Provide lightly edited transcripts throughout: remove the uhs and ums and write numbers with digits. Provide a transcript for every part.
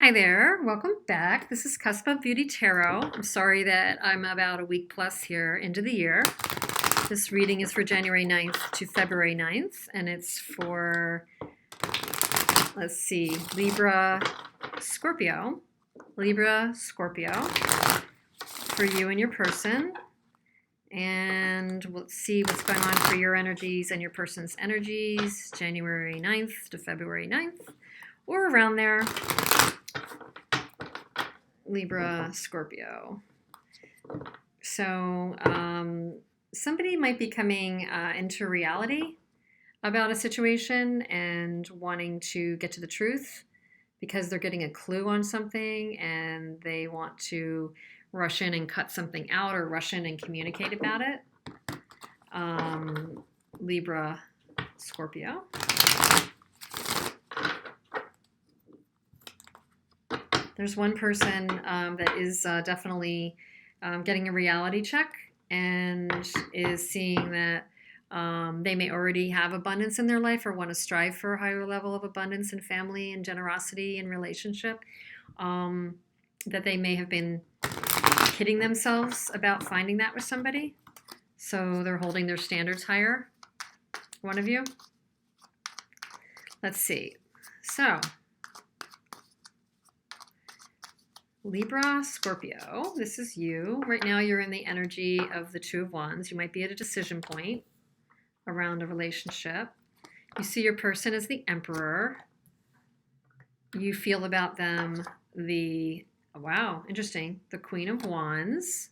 Hi there, welcome back. This is Cusp of Beauty Tarot. I'm sorry that I'm about a week plus here into the year. This reading is for January 9th to February 9th, and it's for, let's see, Libra-Scorpio. Libra-Scorpio for you and your person. And let's see what's going on for your energies and your person's energies, January 9th to February 9th, or around there. Libra, Scorpio. So somebody might be coming into reality about a situation and wanting to get to the truth because they're getting a clue on something and they want to rush in and cut something out or rush in and communicate about it. Libra, Scorpio. There's one person that is definitely getting a reality check and is seeing that they may already have abundance in their life or want to strive for a higher level of abundance in family and generosity and relationship, that they may have been kidding themselves about finding that with somebody. So they're holding their standards higher, one of you. Let's see. So Libra, Scorpio, this is you. Right now you're in the energy of the Two of Wands. You might be at a decision point around a relationship. You see your person as the Emperor. You feel about them wow, interesting, the Queen of Wands.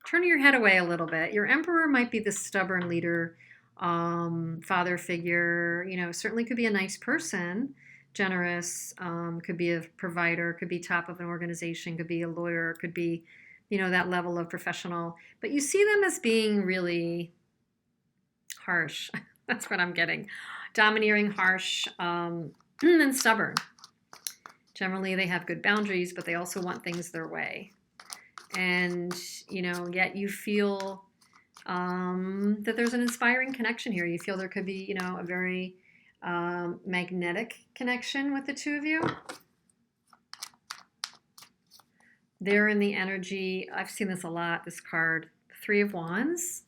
Turning your head away a little bit. Your Emperor might be the stubborn leader, father figure, certainly could be a nice person. Generous, could be a provider, could be top of an organization, could be a lawyer, could be, that level of professional. But you see them as being really harsh. That's what I'm getting. Domineering, harsh, and stubborn. Generally, they have good boundaries, but they also want things their way. And, yet you feel that there's an inspiring connection here. You feel there could be, a very magnetic connection with the two of you. They're in the energy, I've seen this a lot, this card, Three of Wands.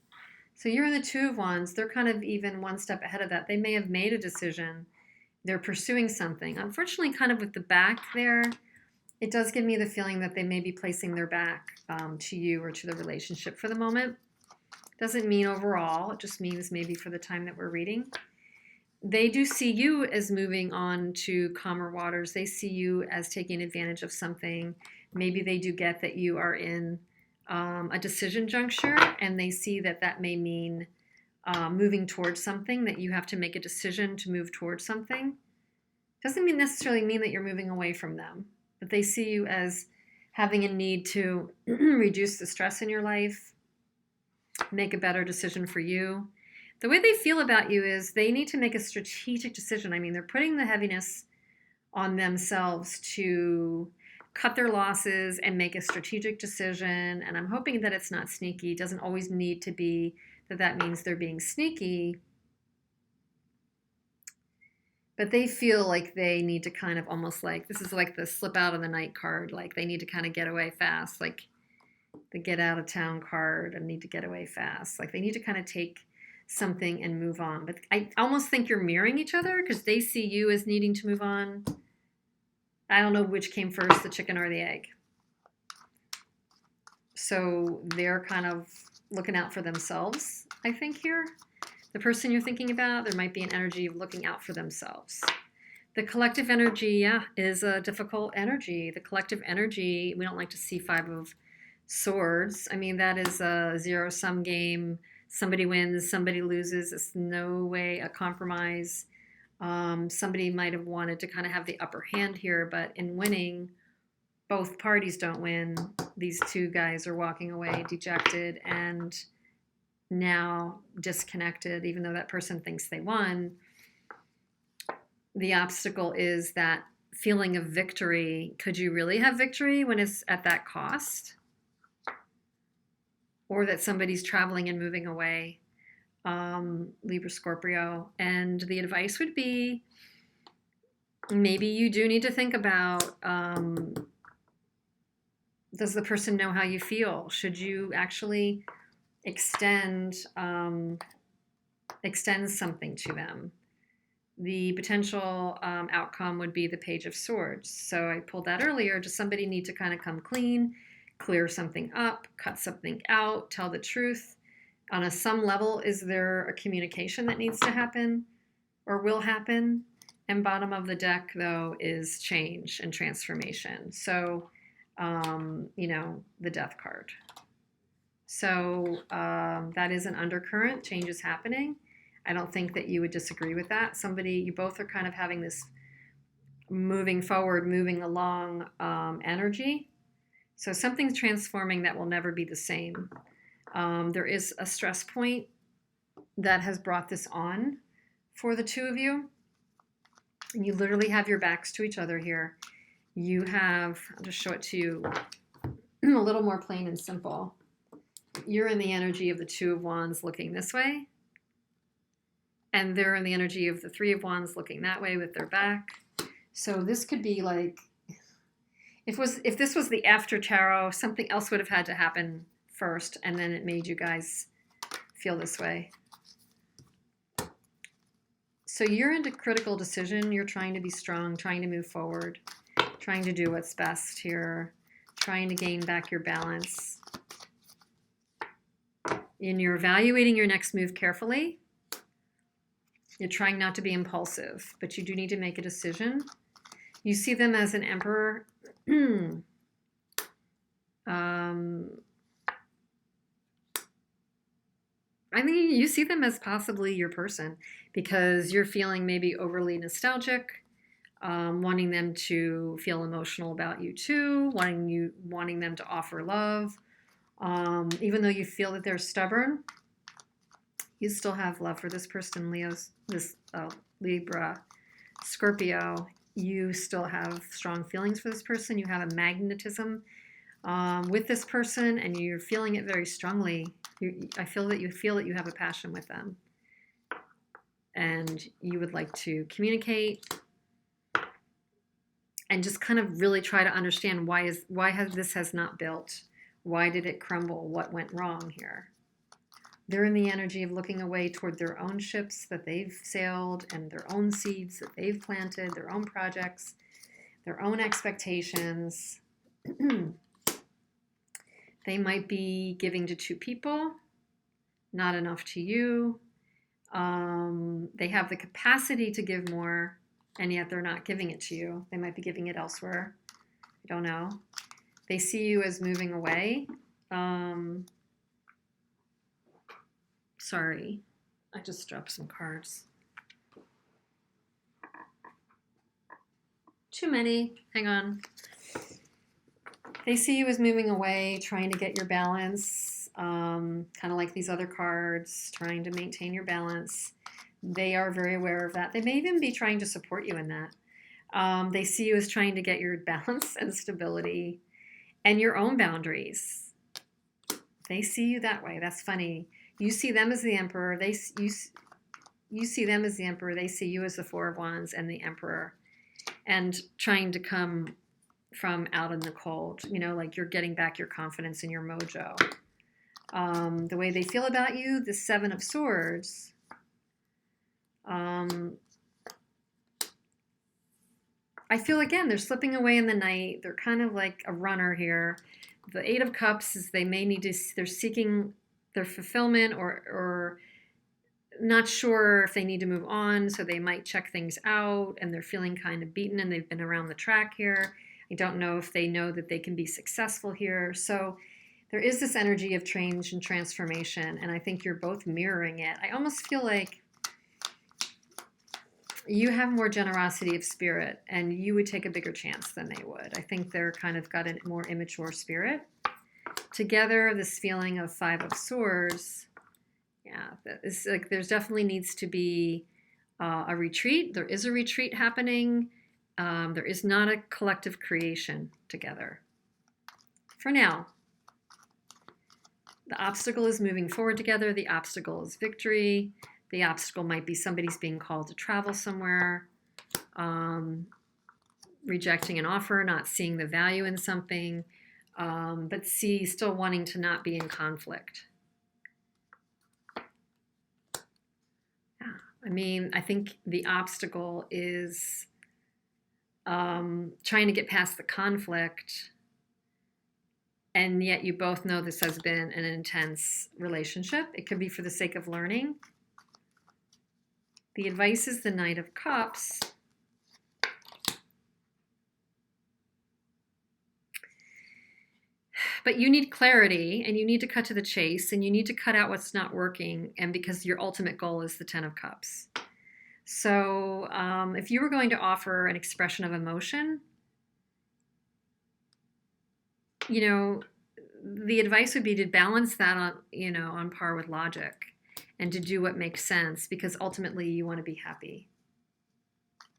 So you're in the Two of Wands. They're kind of even one step ahead of that. They may have made a decision. They're pursuing something. Unfortunately, kind of with the back there, it does give me the feeling that they may be placing their back to you or to the relationship for the moment. Doesn't mean overall. It just means maybe for the time that we're reading. They do see you as moving on to calmer waters. They see you as taking advantage of something. Maybe they do get that you are in a decision juncture, and they see that that may mean moving towards something, that you have to make a decision to move towards something. Doesn't necessarily mean that you're moving away from them, but they see you as having a need to reduce the stress in your life, make a better decision for you. The way they feel about you is they need to make a strategic decision. I mean, they're putting the heaviness on themselves to cut their losses and make a strategic decision. And I'm hoping that it's not sneaky. It doesn't always need to be that means they're being sneaky. But they feel like they need to kind of almost like, this is like the slip out of the night card. Like they need to kind of get away fast. Like the get out of town card and need to get away fast. Like they need to kind of take something and move on. But I almost think you're mirroring each other because they see you as needing to move on. I don't know which came first, the chicken or the egg. So they're kind of looking out for themselves, I think here. The person you're thinking about, there might be an energy of looking out for themselves. The collective energy, is a difficult energy. The collective energy, we don't like to see Five of Swords. I mean, that is a zero-sum game. Somebody wins, somebody loses. It's no way a compromise. Somebody might have wanted to kind of have the upper hand here, but in winning, both parties don't win. These two guys are walking away dejected and now disconnected, even though that person thinks they won. The obstacle is that feeling of victory. Could you really have victory when it's at that cost? Or that somebody's traveling and moving away. Libra Scorpio. And the advice would be Maybe you do need to think about, does the person know how you feel? Should you actually extend something to them? The potential outcome would be the Page of Swords. So I pulled that earlier. Does somebody need to kind of come clean, clear something up, cut something out, tell the truth? On some level, is there a communication that needs to happen or will happen? And bottom of the deck, though, is change and transformation. So, you know, the Death card. So that is an undercurrent. Change is happening. I don't think that you would disagree with that. You both are kind of having this moving forward, moving along energy. So something's transforming that will never be the same. There is a stress point that has brought this on for the two of you. And you literally have your backs to each other here. You have, I'll just show it to you a little more plain and simple. You're in the energy of the Two of Wands looking this way. And they're in the energy of the Three of Wands looking that way with their back. So this could be like, if this was the after tarot, something else would have had to happen first, and then it made you guys feel this way. So you're into critical decision. You're trying to be strong, trying to move forward, trying to do what's best here, trying to gain back your balance. And you're evaluating your next move carefully. You're trying not to be impulsive, but you do need to make a decision. You see them as an emperor. I think you see them as possibly your person because you're feeling maybe overly nostalgic, wanting them to feel emotional about you too, wanting them to offer love. Even though you feel that they're stubborn, you still have love for this person, Libra, Scorpio. You still have strong feelings for this person. You have a magnetism with this person, and you're feeling it very strongly. I feel that you have a passion with them, and you would like to communicate and just kind of really try to understand why this has not built. Why did it crumble? What went wrong here? They're in the energy of looking away toward their own ships that they've sailed and their own seeds that they've planted, their own projects, their own expectations. They might be giving to two people, not enough to you. They have the capacity to give more, and yet they're not giving it to you. They might be giving it elsewhere. I don't know. They see you as moving away. Sorry, I just dropped some cards. Too many. Hang on. They see you as moving away, trying to get your balance, kind of like these other cards, trying to maintain your balance. They are very aware of that. They may even be trying to support you in that. They see you as trying to get your balance and stability and your own boundaries. They see you that way. That's funny. You see them as the Emperor. You see them as the Emperor. They see you as the Four of Wands and the Emperor, and trying to come from out in the cold. You know, like you're getting back your confidence and your mojo. The way they feel about you, the Seven of Swords. I feel, again, they're slipping away in the night. They're kind of like a runner here. The Eight of Cups is they're seeking their fulfillment or not sure if they need to move on, so they might check things out, and they're feeling kind of beaten, and they've been around the track here. I don't know if they know that they can be successful here. So there is this energy of change and transformation, and I think you're both mirroring it. I almost feel like you have more generosity of spirit, and you would take a bigger chance than they would. I think they're kind of got a more immature spirit. Together, this feeling of Five of Swords, yeah, it's like there's definitely needs to be a retreat. There is a retreat happening. There is not a collective creation together. For now, the obstacle is moving forward together. The obstacle is victory. The obstacle might be somebody's being called to travel somewhere. rejecting an offer, not seeing the value in something, but C, still wanting to not be in conflict. Yeah. I mean, I think the obstacle is trying to get past the conflict, and yet you both know this has been an intense relationship. It could be for the sake of learning. The advice is the Knight of Cups. But you need clarity, and you need to cut to the chase, and you need to cut out what's not working, and because your ultimate goal is the Ten of Cups. So if you were going to offer an expression of emotion, you know, the advice would be to balance that on, you know, on par with logic, and to do what makes sense, because ultimately you want to be happy.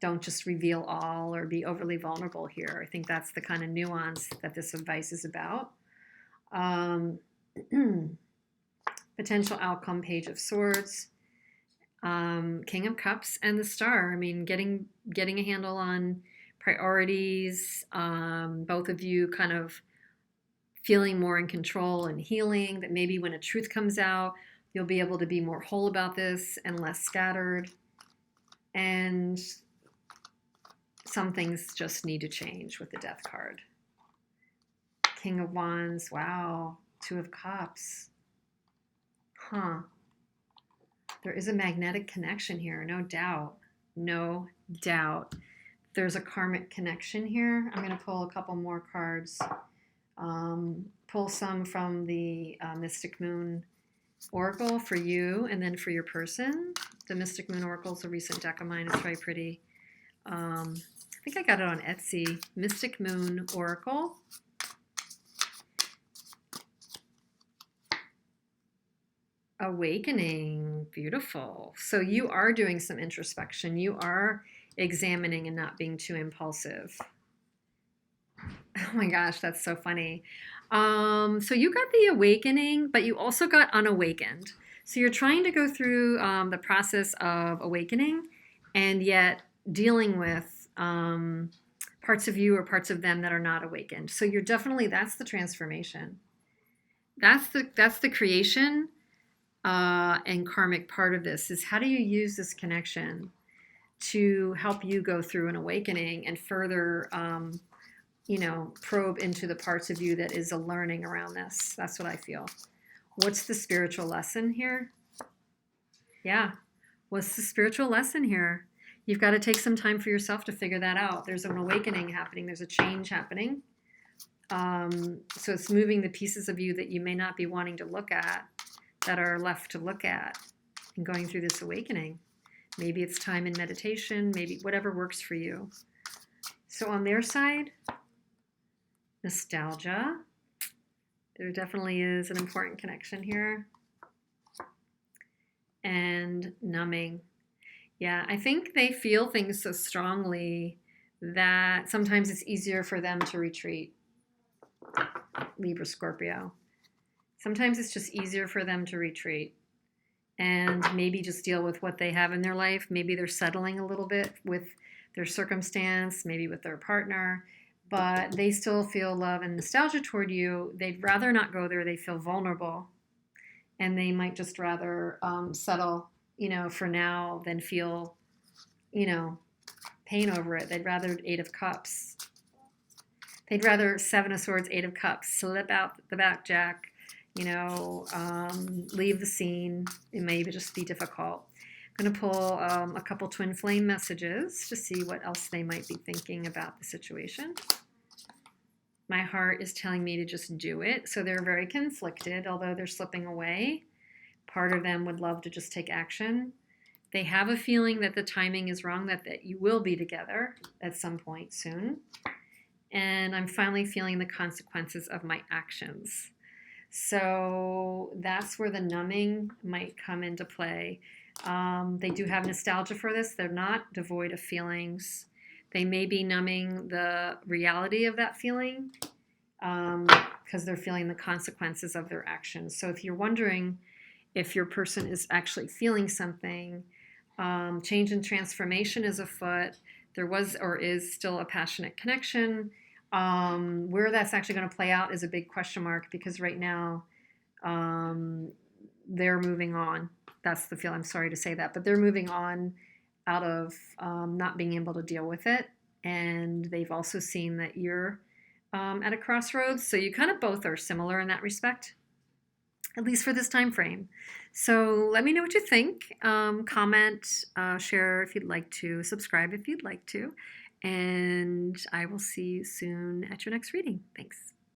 Don't just reveal all or be overly vulnerable here. I think that's the kind of nuance that this advice is about. Potential outcome, Page of Swords, King of Cups, and the Star. I mean, getting a handle on priorities, both of you kind of feeling more in control and healing, that maybe when a truth comes out, you'll be able to be more whole about this and less scattered. And some things just need to change with the Death card. King of Wands, wow, Two of Cups. Huh. There is a magnetic connection here, no doubt. No doubt. There's a karmic connection here. I'm going to pull a couple more cards. Pull some from the Mystic Moon Oracle for you, and then for your person. The Mystic Moon Oracle is a recent deck of mine. It's very pretty. I think I got it on Etsy. Mystic Moon Oracle. Awakening. Beautiful. So you are doing some introspection. You are examining and not being too impulsive. Oh my gosh, that's so funny. So you got the awakening, but you also got unawakened. So you're trying to go through the process of awakening, and yet dealing with parts of you or parts of them that are not awakened. So you're definitely, that's the transformation. That's the creation and karmic part of this, is how do you use this connection to help you go through an awakening and further you know, probe into the parts of you that is a learning around this. That's what I feel. What's the spiritual lesson here? Yeah. What's the spiritual lesson here? You've got to take some time for yourself to figure that out. There's an awakening happening. There's a change happening. So it's moving the pieces of you that you may not be wanting to look at, that are left to look at, and going through this awakening. Maybe it's time in meditation, maybe whatever works for you. So on their side, nostalgia. There definitely is an important connection here. And numbing. Yeah, I think they feel things so strongly that sometimes it's easier for them to retreat. Libra, Scorpio. Sometimes it's just easier for them to retreat and maybe just deal with what they have in their life. Maybe they're settling a little bit with their circumstance, maybe with their partner, but they still feel love and nostalgia toward you. They'd rather not go there. They feel vulnerable, and they might just rather settle, you know, for now than feel, you know, pain over it. They'd rather Eight of Cups. They'd rather Seven of Swords, Eight of Cups, slip out the back jack, you know, leave the scene. It may just be difficult. I'm going to pull a couple twin flame messages to see what else they might be thinking about the situation. My heart is telling me to just do it. So they're very conflicted, although they're slipping away. Part of them would love to just take action. They have a feeling that the timing is wrong, that you will be together at some point soon. And I'm finally feeling the consequences of my actions. So that's where the numbing might come into play. They do have nostalgia for this. They're not devoid of feelings. They may be numbing the reality of that feeling because they're feeling the consequences of their actions. So if you're wondering if your person is actually feeling something, change and transformation is afoot, There was or is still a passionate connection. Where that's actually going to play out is a big question mark because right now they're moving on. That's the feel. I'm sorry to say that, but they're moving on out of not being able to deal with it. And they've also seen that you're at a crossroads. So you kind of both are similar in that respect, at least for this time frame. So let me know what you think. Comment, share if you'd like to, subscribe if you'd like to. And I will see you soon at your next reading. Thanks.